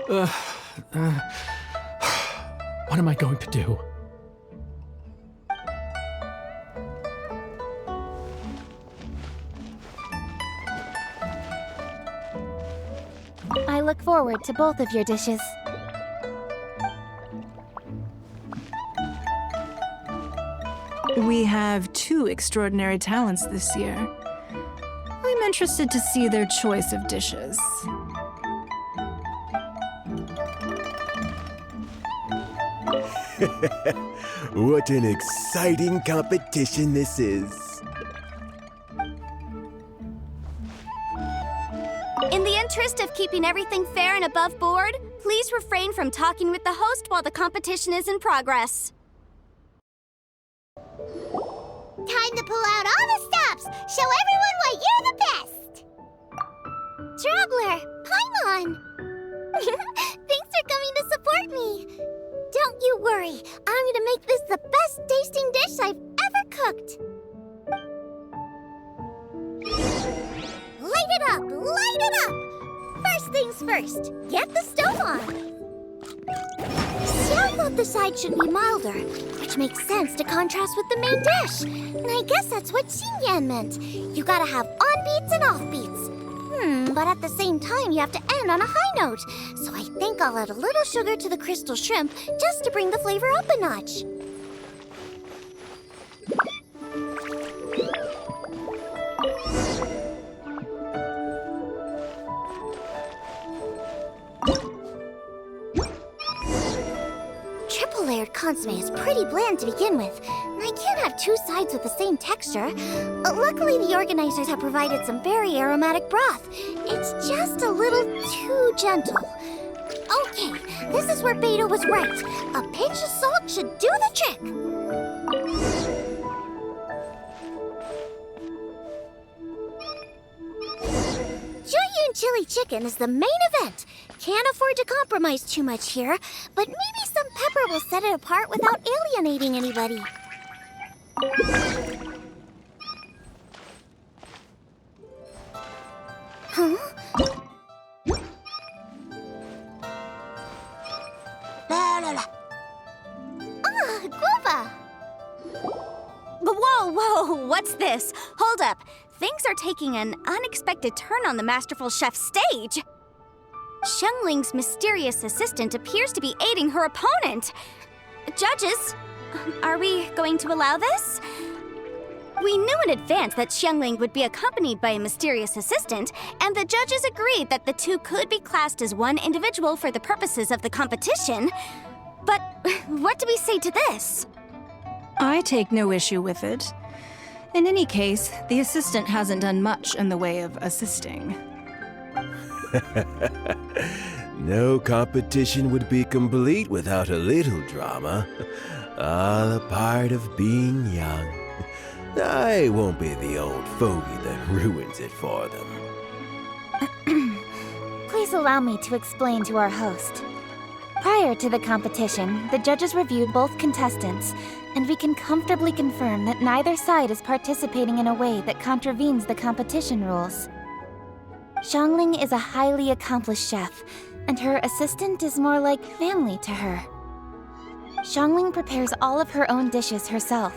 Uh, uh, what am I going to do? I look forward to both of your dishes. We have two extraordinary talents this year. I'm interested to see their choice of dishes. What an exciting competition this is. In the interest of keeping everything fair and above board, please refrain from talking with the host while the competition is in progress. Time to pull out all the stops! Show everyone why you're the best! Traveler, Paimon! Thanks for coming to support me! Don't you worry, I'm gonna make this the best tasting dish I've ever cooked! Light it up! Light it up! First things first, get the stove on! Xiao thought the side should be milder, which makes sense to contrast with the main dish. And I guess that's what Xingyan meant. You gotta have on-beats and off-beats. But at the same time, you have to end on a high note. So I think I'll add a little sugar to the crystal shrimp just to bring the flavor up a notch. Triple-layered consomme is pretty bland to begin with, and I can't have two sides with the same texture. Luckily, the organizers have provided some very aromatic broth. It's just a little too gentle. Okay, this is where Beto was right. A pinch of salt should do the trick. Jueyun chili chicken is the main event. Can't afford to compromise too much here, but maybe some pepper will set it apart without alienating anybody. Huh? Ah, guava! Whoa, what's this? Hold up. Things are taking an unexpected turn on the Masterful Chef's stage. Xiangling's mysterious assistant appears to be aiding her opponent. Judges, are we going to allow this? We knew in advance that Xiangling would be accompanied by a mysterious assistant, and the judges agreed that the two could be classed as one individual for the purposes of the competition. But what do we say to this? I take no issue with it. In any case, the assistant hasn't done much in the way of assisting. No competition would be complete without a little drama. All a part of being young. I won't be the old fogey that ruins it for them. Please allow me to explain to our host. Prior to the competition, the judges reviewed both contestants, and we can comfortably confirm that neither side is participating in a way that contravenes the competition rules. Zhongli is a highly accomplished chef, and her assistant is more like family to her. Zhongli prepares all of her own dishes herself.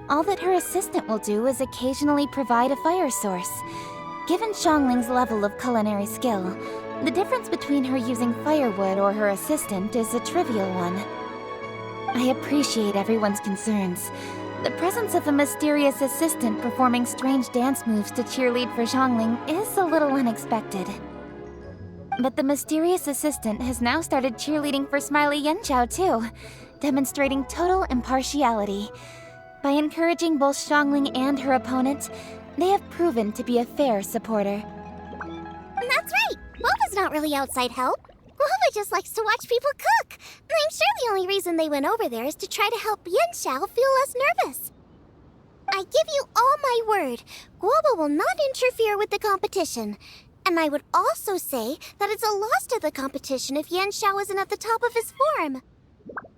All that her assistant will do is occasionally provide a fire source. Given Zhongli's level of culinary skill, the difference between her using firewood or her assistant is a trivial one. I appreciate everyone's concerns. The presence of a mysterious assistant performing strange dance moves to cheerlead for Zhongli is a little unexpected. But the mysterious assistant has now started cheerleading for Smiley Yanqiao too, demonstrating total impartiality. By encouraging both Zhongli and her opponent, they have proven to be a fair supporter. That's right! Guava's not really outside help. Guava just likes to watch people cook. I'm sure the only reason they went over there is to try to help Yanqiao feel less nervous. I give you all my word, Guava will not interfere with the competition. And I would also say that it's a loss to the competition if Yanqiao isn't at the top of his form.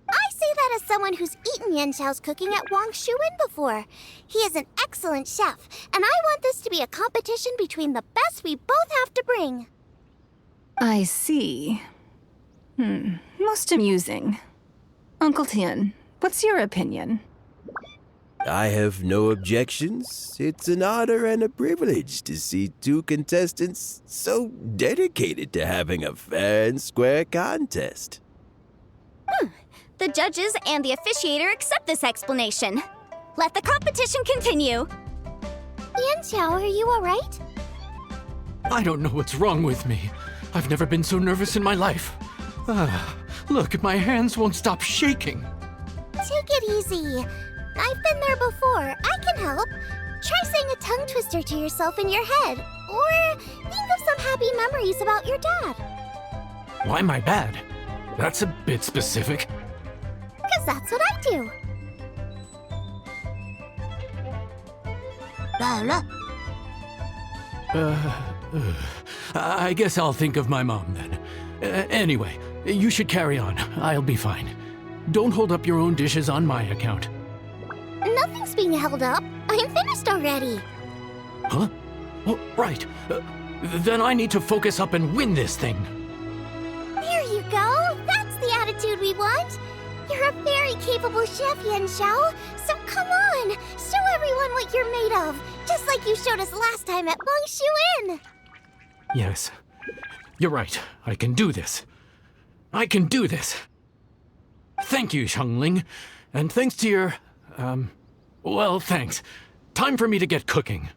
I say that as someone who's eaten Yanqiao's cooking at Wang Shuwen before. He is an excellent chef, and I want this to be a competition between the best we both have to bring. I see. Most amusing. Uncle Tien, what's your opinion? I have no objections. It's an honor and a privilege to see two contestants so dedicated to having a fair and square contest. The judges and the officiator accept this explanation. Let the competition continue. Yanxiao, are you alright? I don't know what's wrong with me. I've never been so nervous in my life. Look, my hands won't stop shaking. Take it easy. I've been there before. I can help. Try saying a tongue twister to yourself in your head. Or think of some happy memories about your dad. Why my bad? That's a bit specific. Because that's what I do. I guess I'll think of my mom then. Anyway, you should carry on. I'll be fine. Don't hold up your own dishes on my account. Nothing's being held up. I'm finished already. Huh? Oh, right. Then I need to focus up and win this thing. There you go. That's the attitude we want. You're a very capable chef, Yanxiao. So come on, show everyone what you're made of. Just like you showed us last time at Bongshuin. Yes. You're right. I can do this. I can do this. Thank you, Zhongli. And thanks to your, well, thanks. Time for me to get cooking.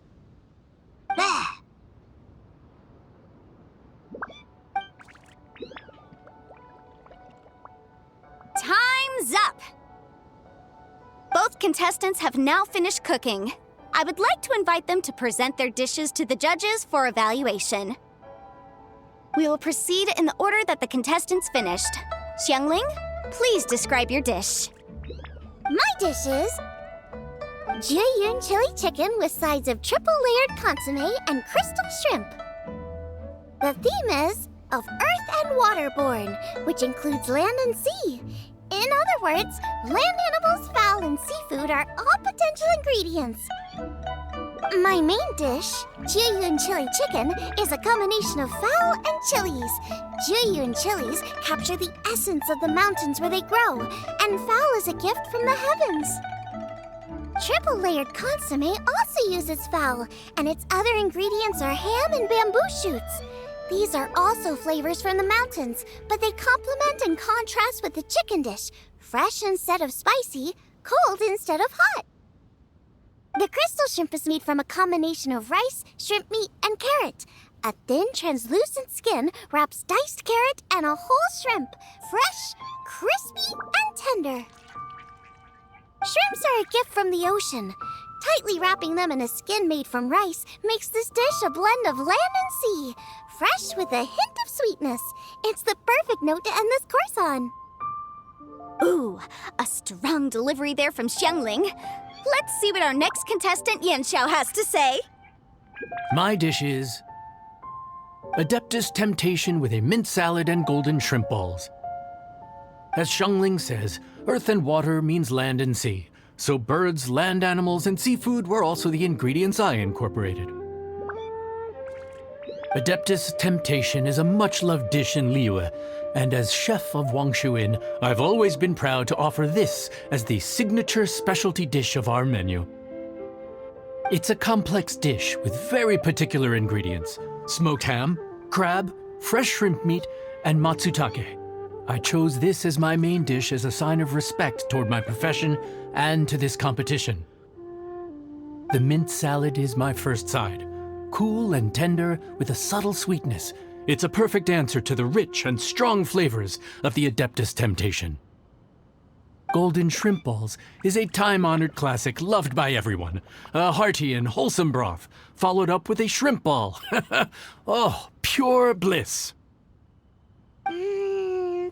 Time's up! Both contestants have now finished cooking. I would like to invite them to present their dishes to the judges for evaluation. We will proceed in the order that the contestants finished. Xiangling, please describe your dish. My dish is Jieyun chili chicken with sides of triple-layered consomme and crystal shrimp. The theme is of earth and waterborne, which includes land and sea. In other words, land animals, fowl, and seafood are all potential ingredients. My main dish, Jieyun chili chicken, is a combination of fowl and chilies. Jieyun chilies capture the essence of the mountains where they grow, and fowl is a gift from the heavens. Triple-layered consomme also uses fowl, and its other ingredients are ham and bamboo shoots. These are also flavors from the mountains, but they complement and contrast with the chicken dish, fresh instead of spicy, cold instead of hot. The crystal shrimp is made from a combination of rice, shrimp meat, and carrot. A thin, translucent skin wraps diced carrot and a whole shrimp, fresh, crispy, and tender. Shrimps are a gift from the ocean. Tightly wrapping them in a skin made from rice makes this dish a blend of land and sea, fresh with a hint of sweetness. It's the perfect note to end this course on. Ooh, a strong delivery there from Xiangling. Let's see what our next contestant Yanxiao has to say. My dish is Adeptus Temptation with a mint salad and golden shrimp balls. As Xiangling says, earth and water means land and sea. So birds, land animals, and seafood were also the ingredients I incorporated. Adeptus Temptation is a much-loved dish in Liyue, and as chef of Wangshuin, I've always been proud to offer this as the signature specialty dish of our menu. It's a complex dish with very particular ingredients: smoked ham, crab, fresh shrimp meat, and matsutake. I chose this as my main dish as a sign of respect toward my profession and to this competition. The mint salad is my first side. Cool and tender with a subtle sweetness, it's a perfect answer to the rich and strong flavors of the Adeptus Temptation. Golden shrimp balls is a time-honored classic loved by everyone. A hearty and wholesome broth, followed up with a shrimp ball. Oh, pure bliss. Paimon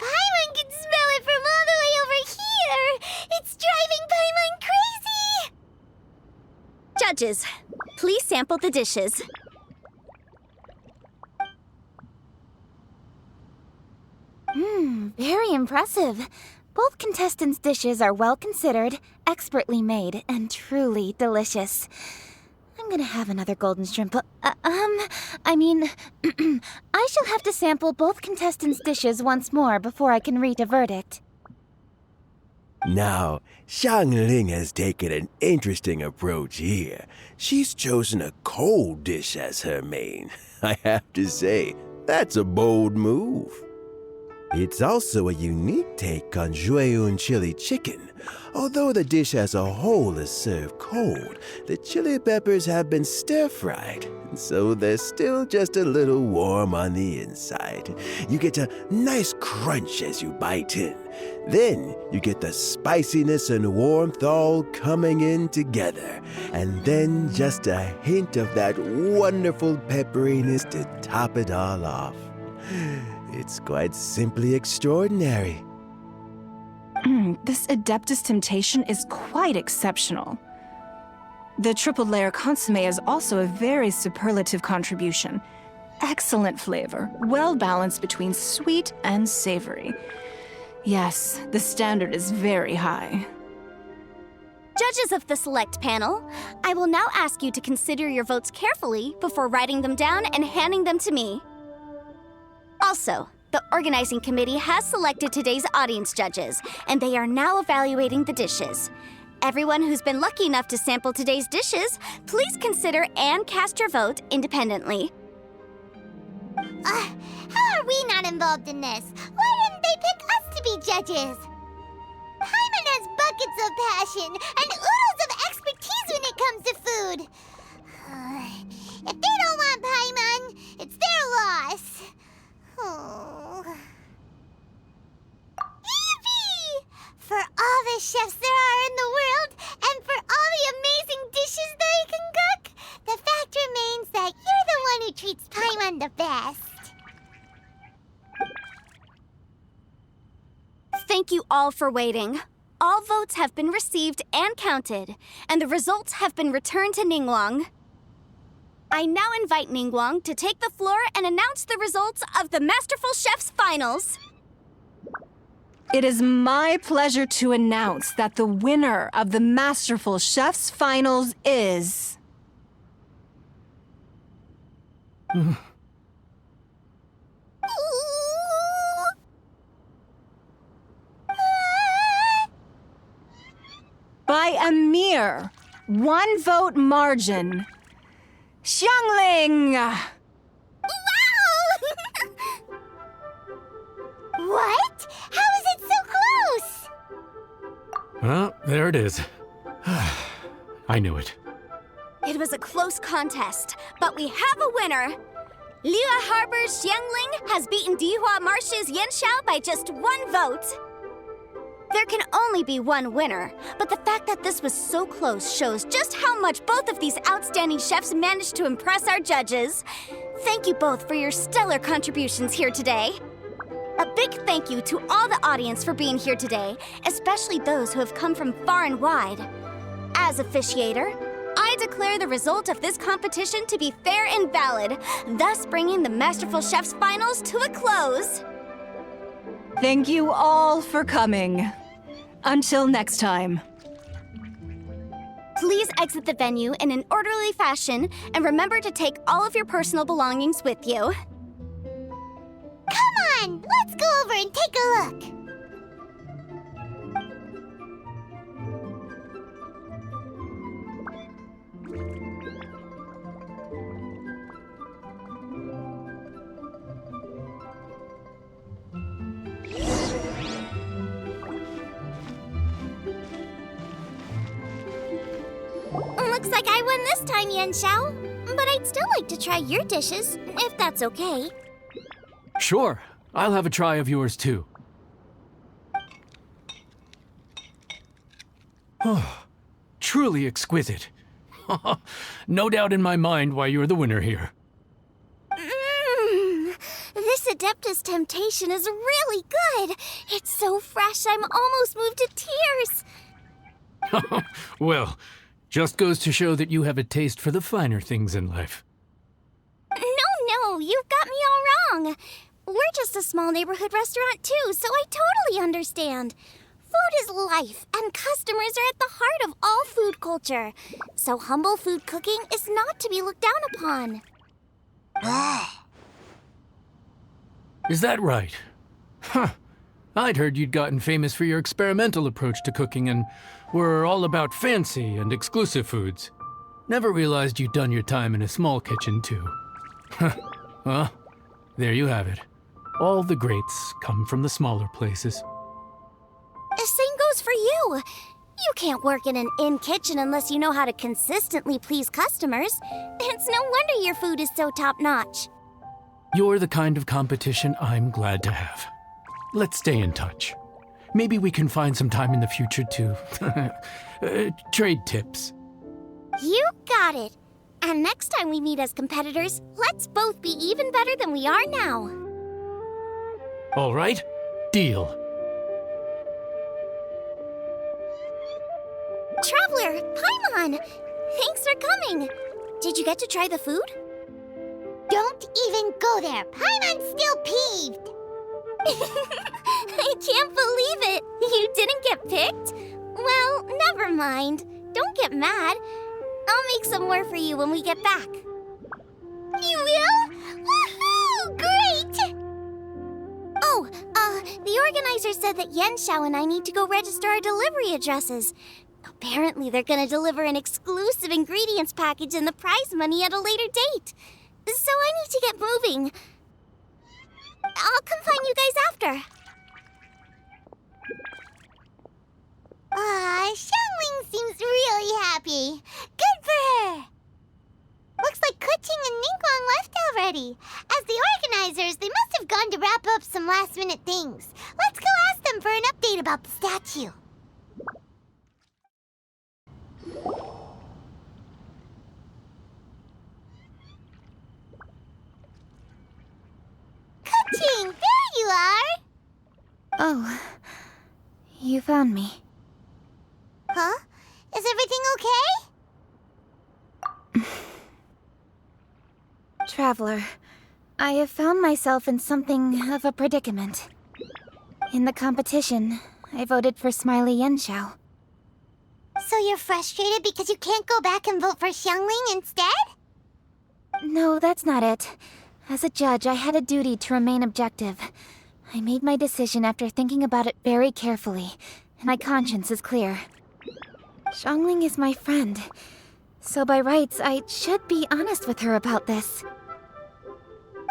can smell it from all the way over here! It's driving Paimon crazy! Judges, please sample the dishes. Very impressive. Both contestants' dishes are well considered, expertly made, and truly delicious. I'm I'm gonna have another golden shrimp. I mean, I shall have to sample both contestants' dishes once more before I can read a verdict. Now, Xiangling has taken an interesting approach here. She's chosen a cold dish as her main. I have to say, that's a bold move. It's also a unique take on Jueyun chili chicken. Although the dish as a whole is served cold, the chili peppers have been stir-fried, and so they're still just a little warm on the inside. You get a nice crunch as you bite in. Then you get the spiciness and warmth all coming in together, and then just a hint of that wonderful pepperiness to top it all off. It's quite simply extraordinary. This Adeptus Temptation is quite exceptional. The triple layer consommé is also a very superlative contribution. Excellent flavor, well balanced between sweet and savory. Yes, the standard is very high. Judges of the select panel, I will now ask you to consider your votes carefully before writing them down and handing them to me. Also, the organizing committee has selected today's audience judges, and they are now evaluating the dishes. Everyone who's been lucky enough to sample today's dishes, please consider and cast your vote independently. How are we not involved in this? Why didn't they pick us to be judges? Paimon has buckets of passion and oodles of expertise when it comes to food. If they don't want Paimon, it's their loss. Oh. Yippee! For all the chefs there are in the world, and for all the amazing dishes they can cook, the fact remains that you're the one who treats Paimon the best. Thank you all for waiting. All votes have been received and counted, and the results have been returned to Ningguang. I now invite Ningguang to take the floor and announce the results of the Masterful Chef's Finals. It is my pleasure to announce that the winner of the Masterful Chef's Finals is... by a mere 1 vote margin, Xiangling! Wow! What? How is it so close? Well, there it is. I knew it. It was a close contest, but we have a winner. Liyue Harbor's Xiangling has beaten Dihua Marsh's Yanxiao by just 1 vote. There can only be one winner, but the fact that this was so close shows just how much both of these outstanding chefs managed to impress our judges. Thank you both for your stellar contributions here today. A big thank you to all the audience for being here today, especially those who have come from far and wide. As officiator, I declare the result of this competition to be fair and valid, thus bringing the Masterful Chef's Finals to a close. Thank you all for coming. Until next time. Please exit the venue in an orderly fashion, and remember to take all of your personal belongings with you. Come on, let's go over and take a look. Looks like I won this time, Yanxiao. But I'd still like to try your dishes, if that's okay. Sure, I'll have a try of yours too. Oh, truly exquisite. No doubt in my mind why you're the winner here. This Adeptus Temptation is really good. It's so fresh, I'm almost moved to tears. Well, just goes to show that you have a taste for the finer things in life. No, you've got me all wrong. We're just a small neighborhood restaurant too, so I totally understand. Food is life, and customers are at the heart of all food culture. So humble food cooking is not to be looked down upon. Is that right? Huh. I'd heard you'd gotten famous for your experimental approach to cooking and were all about fancy and exclusive foods. Never realized you'd done your time in a small kitchen, too. Well, there you have it. All the greats come from the smaller places. The same goes for you. You can't work in an inn kitchen unless you know how to consistently please customers. It's no wonder your food is so top-notch. You're the kind of competition I'm glad to have. Let's stay in touch. Maybe we can find some time in the future to trade tips. You got it. And next time we meet as competitors, let's both be even better than we are now. All right, deal. Traveler, Paimon! Thanks for coming. Did you get to try the food? Don't even go there. Paimon's still peeved. I can't believe it. You didn't get picked? Well, never mind. Don't get mad. I'll make some more for you when we get back. You will? Woohoo! Great! Oh, the organizer said that Yenshao and I need to go register our delivery addresses. Apparently, they're gonna deliver an exclusive ingredients package and the prize money at a later date. So I need to get moving. I'll come find you guys after. Xiangling seems really happy. Good for her. Looks like Kuching and Ningguang left already. As the organizers, they must have gone to wrap up some last-minute things. Let's go ask them for an update about the statue. Kuching, there you are! Oh, you found me. Huh? Is everything okay? Traveler, I have found myself in something of a predicament. In the competition, I voted for Smiley Yenshao. So you're frustrated because you can't go back and vote for Xiangling instead? No, that's not it. As a judge, I had a duty to remain objective. I made my decision after thinking about it very carefully, and my conscience is clear. Zhongli is my friend, so by rights, I should be honest with her about this.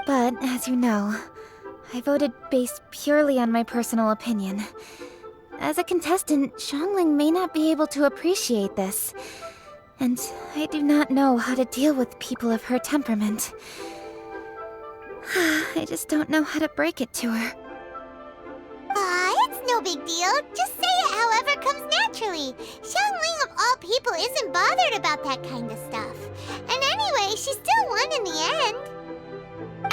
But, as you know, I voted based purely on my personal opinion. As a contestant, Zhongli may not be able to appreciate this, and I do not know how to deal with people of her temperament. I just don't know how to break it to her. It's no big deal. Just say it however comes naturally. Xiangling of all people isn't bothered about that kind of stuff. And anyway, she still won in the end.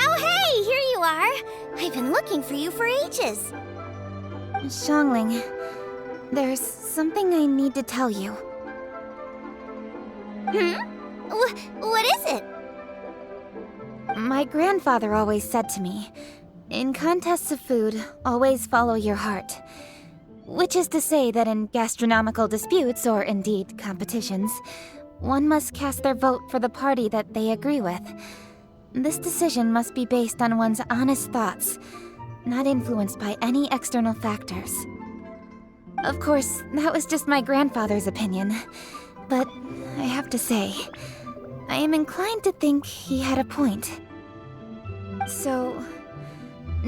Oh, hey, here you are. I've been looking for you for ages. Zhongli, there's something I need to tell you. What is it? My grandfather always said to me, in contests of food, always follow your heart. Which is to say that in gastronomical disputes, or indeed competitions, one must cast their vote for the party that they agree with. This decision must be based on one's honest thoughts, not influenced by any external factors. Of course, that was just my grandfather's opinion, but I have to say, I am inclined to think he had a point. So,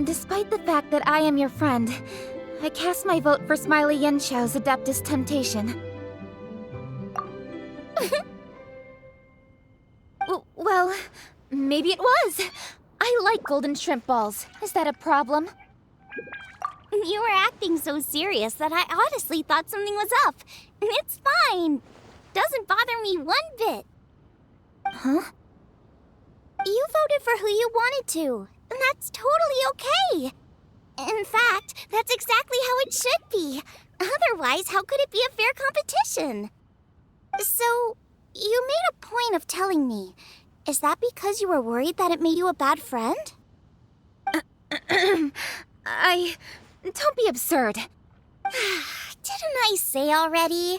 despite the fact that I am your friend, I cast my vote for Smiley Yenshao's Adeptus Temptation. Well, maybe it was. I like golden shrimp balls. Is that a problem? You were acting so serious that I honestly thought something was up. It's fine. Doesn't bother me one bit. Huh? You voted for who you wanted to, and that's totally okay. In fact, that's exactly how it should be. Otherwise, how could it be a fair competition? So, you made a point of telling me. Is that because you were worried that it made you a bad friend? Don't be absurd. Didn't I say already?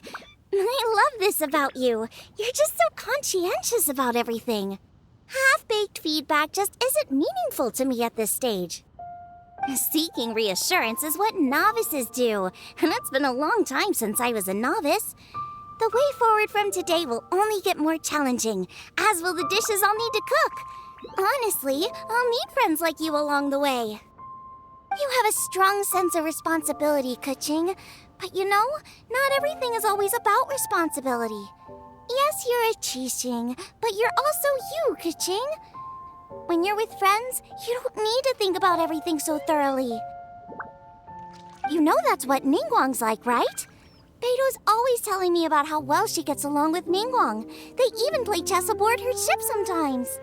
I love this about you. You're just so conscientious about everything. Half-baked feedback just isn't meaningful to me at this stage. Seeking reassurance is what novices do, and it's been a long time since I was a novice. The way forward from today will only get more challenging, as will the dishes I'll need to cook. Honestly, I'll need friends like you along the way. You have a strong sense of responsibility, Keqing. But you know, not everything is always about responsibility. Yes, you're a Qixing, but you're also you, Keqing. When you're with friends, you don't need to think about everything so thoroughly. You know that's what Ningguang's like, right? Beido's always telling me about how well she gets along with Ningguang. They even play chess aboard her ship sometimes.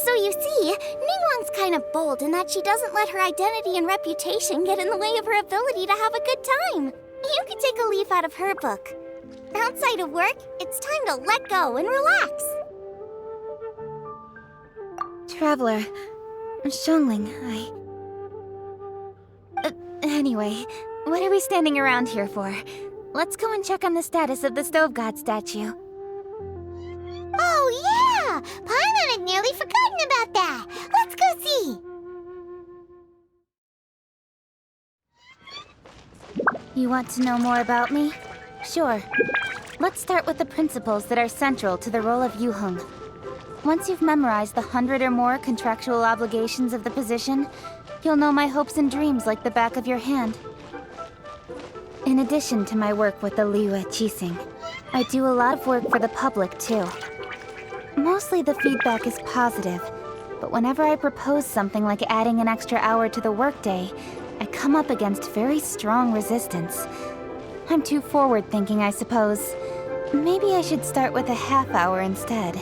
So you see, Ningguang's kind of bold in that she doesn't let her identity and reputation get in the way of her ability to have a good time. You could take a leaf out of her book. Outside of work, it's time to let go and relax. Traveler, Zhongli, Anyway, what are we standing around here for? Let's go and check on the status of the Stove God statue. Oh, yeah! Paimon had nearly forgotten about that. Let's go see. You want to know more about me? Sure. Let's start with the principles that are central to the role of Yuheng. Once you've memorized the 100 or more contractual obligations of the position, you'll know my hopes and dreams like the back of your hand. In addition to my work with the Liyue Qixing, I do a lot of work for the public too. Mostly the feedback is positive, but whenever I propose something like adding an extra hour to the workday, I come up against very strong resistance. I'm too forward-thinking, I suppose. Maybe I should start with a half hour instead.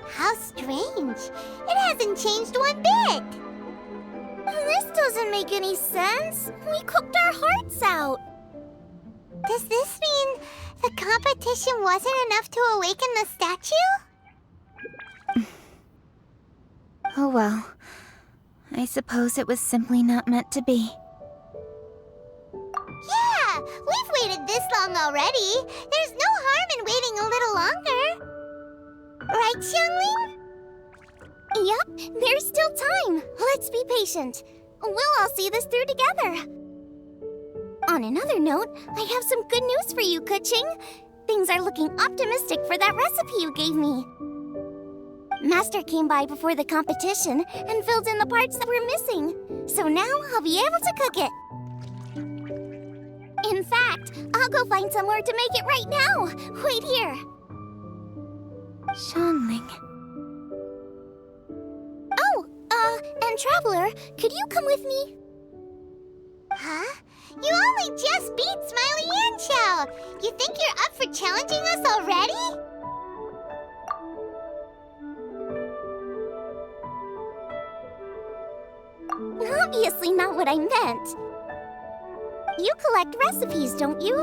How strange. It hasn't changed one bit. This doesn't make any sense. We cooked our hearts out. Does this mean the competition wasn't enough to awaken the statue? Oh well. I suppose it was simply not meant to be. Yeah, we've waited this long already. There's no harm in waiting a little longer. Right, Xiangling? Yep, there's still time. Let's be patient. We'll all see this through together. On another note, I have some good news for you, Keqing. Things are looking optimistic for that recipe you gave me. Master came by before the competition and filled in the parts that were missing. So now I'll be able to cook it. In fact, I'll go find somewhere to make it right now. Wait here. Zhongli. And Traveler, could you come with me? Huh? You only just beat Smiley Yanxiao. You think you're up for challenging us already? Obviously not what I meant. You collect recipes, don't you?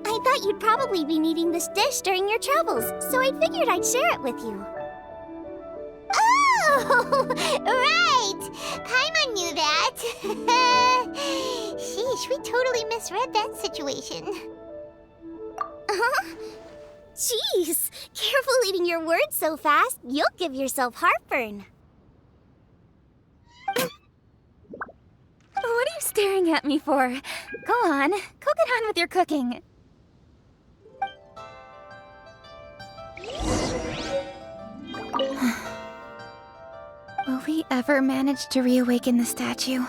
I thought you'd probably be needing this dish during your travels, so I figured I'd share it with you. Oh, right! Paimon knew that. Sheesh, we totally misread that situation. Huh? Jeez, careful eating your words so fast, you'll give yourself heartburn. What are you staring at me for? Go on, go get on with your cooking. Will we ever manage to reawaken the statue?